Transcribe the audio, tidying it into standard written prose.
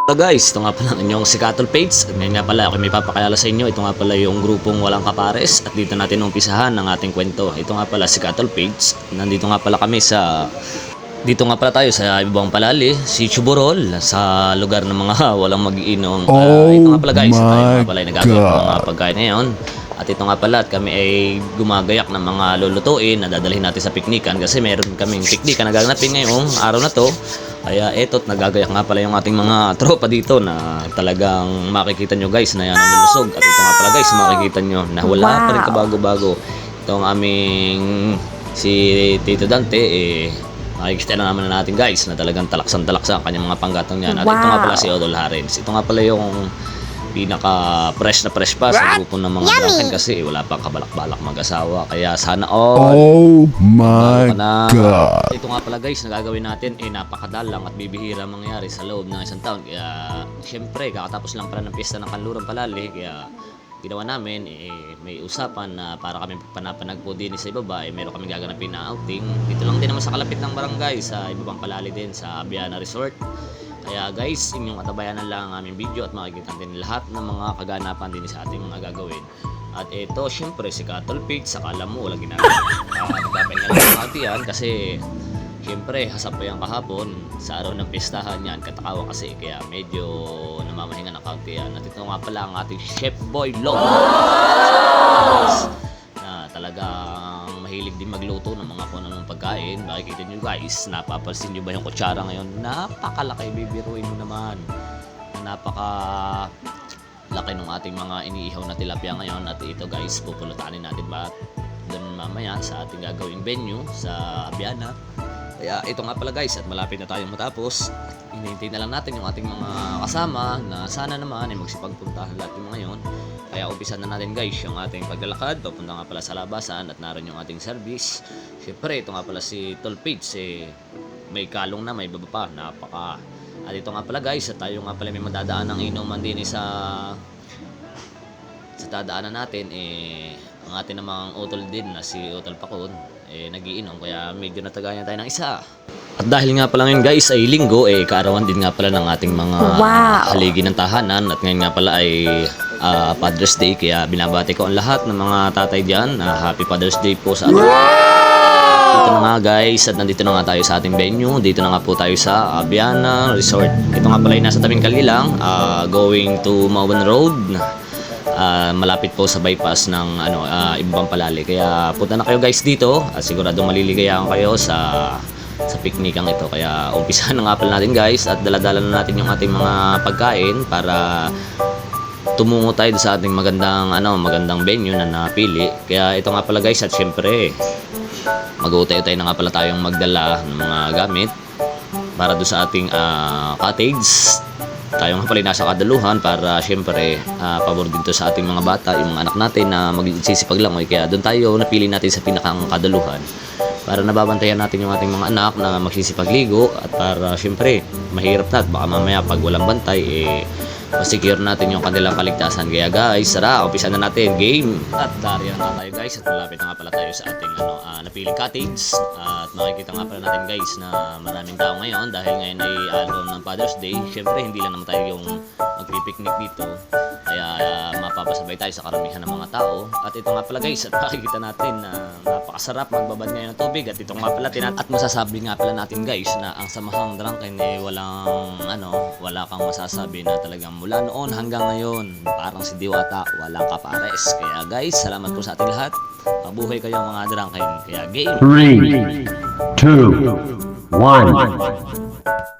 Guys, ito nga pala ang inyong si Cattle Page. At ngayon nga pala ako may papakilala sa inyo. Ito nga pala yung grupong walang kapares. At dito natin umpisahan ng ating kwento. Ito nga pala si Cattle Page. Nandito nga pala kami sa... Dito nga pala tayo sa ibang palali, si Chuborol, sa lugar ng mga walang mag-iinom. Ito nga pala guys, tayo nga pala ay nagagawa ng mga pagkain ngayon. At ito nga pala at kami ay gumagayak ng mga lulutuin na dadalhin natin sa piknikan kasi meron kaming piknikan na gaganapin ngayong araw na to. Kaya eto't nagagayak nga pala yung ating mga tropa dito na talagang makikita nyo guys na yan ang lulusog. At ito nga pala guys, makikita nyo na wala pa rin kabago-bago. Ito ang aming si Tito Dante makikita na naman na natin guys na talagang talaksan-talaksan kanyang mga panggatong yan. At ito nga pala si Odol Harens. Ito nga pala yung pinaka-fresh na fresh pa sa grupo ng mga drunken kasi wala pang kabalak-balak mag-asawa. Kaya sana oh my God! Ito nga pala guys, nagagawin natin napakadalang at bibihira mangyari sa loob ng isang taon. Kaya syempre, kakatapos lang pala ng piyesta ng Kanlurang Palali. Kaya ginawa namin, may usapan na para kami panapanag po din sa ibaba, meron kami gaganapin na outing. Dito lang din naman sa kalapit ng barangay, sa ibabang Palali din, sa Abiana Resort. Kaya guys, inyong katabayanan lang ang aming video at makikita din lahat ng mga kaganapan din sa ating mga gagawin. At ito, syempre, si Cattle Page, sakala mo, walang ginagawa. Nagpapahinga lang ang yan kasi syempre, hasap pa yan kahapon sa araw ng pistahan yan, katakawa kasi, kaya medyo namamahinga ng kaunti yan. At ito nga pala ang ating Chef Boy Long na talagang mahilig din magluto ng mga kung anong pagkain. Makikita nyo guys, napapansin nyo ba yung kutsara ngayon? Napakalaki, bibiruin mo naman. Napakalaki ng ating mga iniihaw na tilapia ngayon. At ito guys, pupulutanin natin ba doon mamaya sa ating gagawing venue sa Abiana. Kaya ito nga pala guys, at malapit na tayong matapos. Hinihintay na lang natin yung ating mga kasama na sana naman ay magsipagpuntahan lahat yung mga yon. Kaya umpisa na natin guys yung ating paglalakad. Papunta nga pala sa labasan at naroon yung ating service. Siyempre ito nga pala si Tol Page, may kalong na, may baba pa, napaka. At ito nga pala guys, at tayo nga pala may madadaan ng inuman din sa dadaanan natin. Ang ating namang utol din na si Utol Pakon nagiinom, kaya medyo natagayan tayo ng isa. At dahil nga pala ngayon guys ay linggo, kaarawan din nga pala ng ating mga haligi ng tahanan. At ngayon nga pala ay Father's Day, kaya binabati ko ang lahat ng mga tatay dyan. Happy Father's Day po sa ating Dito na nga guys, at nandito na nga tayo sa ating venue. Dito na nga po tayo sa Abiana Resort. Ito nga pala ay nasa tabing kalye lang, going to Mauban Road. Malapit po sa bypass ng ibang Palali. Kaya punta na kayo guys dito at siguradong maliligayahan kayo sa piknikang ito. Kaya umpisa na nga pala natin guys at daladala na natin yung ating mga pagkain para tumungo tayo sa ating magandang venue na napili. Kaya ito nga pala guys, at syempre mag-utay-utay na nga pala tayong magdala ng mga gamit para doon sa ating cottage. Tayo nga pala nasa kadaluhan para syempre pabor dito sa ating mga bata, yung mga anak natin na magsisipag lang. Kaya doon tayo napili natin sa pinakang kadaluhan para nababantayan natin yung ating mga anak na magsisipagligo at para syempre mahirap na at baka mamaya pag walang bantay masecure natin yung kanilang kaligtasan. Kaya guys, tara, umpisa na natin game. At dariyan na tayo guys at malapit na nga pala tayo sa ating napiling cottage. At makikita nga pala natin guys na maraming tao ngayon dahil ngayon ay araw ng Father's Day. Syempre hindi lang naman tayo yung magpipiknik dito, kaya mapapasabay tayo sa karamihan ng mga tao. At ito nga pala guys, at makikita natin na napakasarap magbabad ngayon ng tubig. At ito nga pala at masasabi nga pala natin guys na ang samahang drunken wala kang masasabi na talagang mula noon hanggang ngayon parang si Diwata walang kapares. Kaya guys, salamat po sa ating lahat. Mabuhay kayo mga drunken. Kaya game 3, 2, 1